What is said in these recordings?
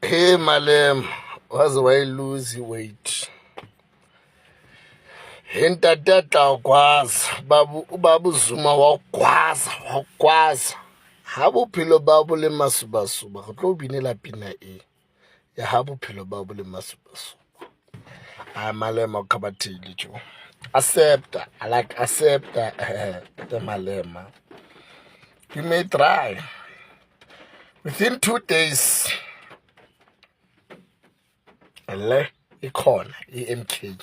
Hey Malem, was why lose weight? Hintatata babu Zuma wakwaza. Habu pilo babu le masubasuba. Go binela pina ya habu pilo babu le masubasuba. Malema kabatili jo. Accept, I like accept the Malema. You may try. Within 2 days, ikhona i-MK.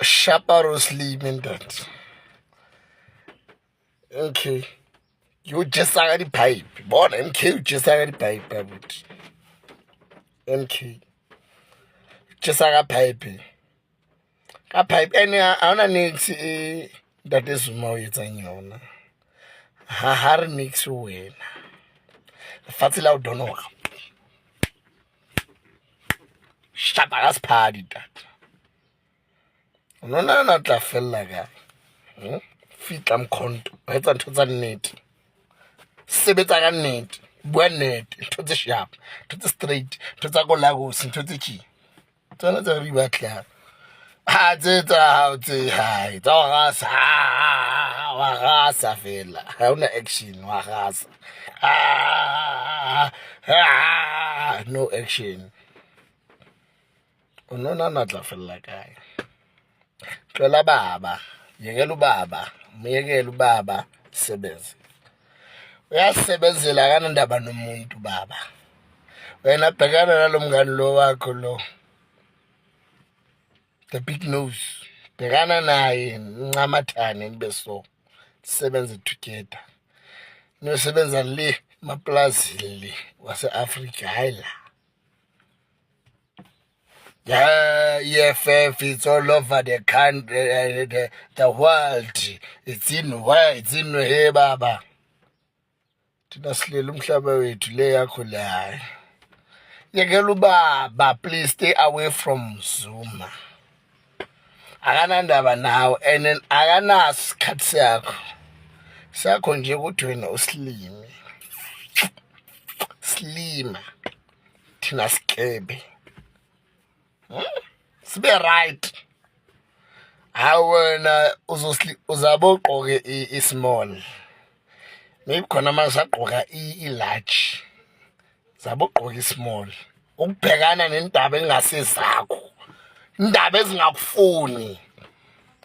Shaparosly mean that. Okay. You just saw the pipe. Born MK, you just saw the pipe. MK. Just saw a pipe. A pipe. And I don't need that is more it's in you. Har mix win. Fatila don't know. Shaparas party that. No, not a fella guy. Fit am conto. It's a total net. Sebetsa ka net. Bua net. To the sharp. To the straight. To the go Lagos. To the key. Tsona tsa re batla. Ha tsetsa hi. Tsa wa gasa fela. Ha una action wa gasa. No action. Unona natla fela kae. Tlola baba. Yekela ubaba. Muyekela ubaba sebenze. Uyasebenzela kanandaba nomuntu baba. Wena bhekana nalomngani lo wakho lo. The big nose. Bhekana naye ncamathane nibe so. Sebenze together. Niyosebenza le maplazini wase-Africa hayi la. Yeah, EFF, it's all over the country, the world. It's in here, baba. Thina silela umhlaba wethu le yakho la. Yekela ubaba, please stay away from Zuma. Akanandaba nawe and then akanaso isikhathi sakho. Sakho nje ukuthi wena uslime. Slima. Thina sikebe. Sibe right. Wena uzaboqoke i-small. Maybe khona masaqoka i-large. Zaboqoka i-small. Ukubhekana nendaba engasezakho. Indaba ezingakufuni.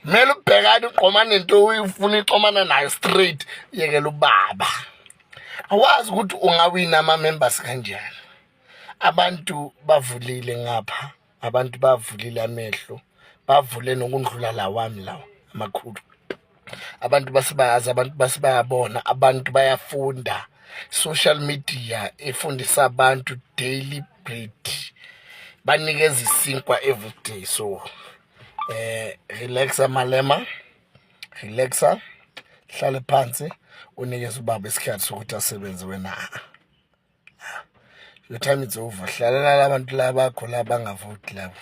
Mele ubhekane uqomane into uyifuna ixomana nayo straight yekela ubaba. Awazi ukuthi ungawina ama-members kanjani. Abantu bavulile ngapha. Abantu bavulile amehlo. Bavule nokundlula lawami lawo amakhulu. Abantu basibayazi, abantu basibayabona, abantu bayafunda. Social media ifundisa abantu daily bread. Banikeza isinkwa every day. So relaxa Malema. Relaxa. Hlale phansi unikeze ubaba isikhathi sokuthi asebenze wena. Your time is over. Hlalela abantu labakho labangavoti labo.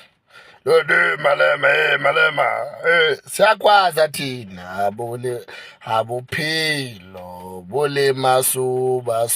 Malema, siyakwazi thina abuphilo bole masuba.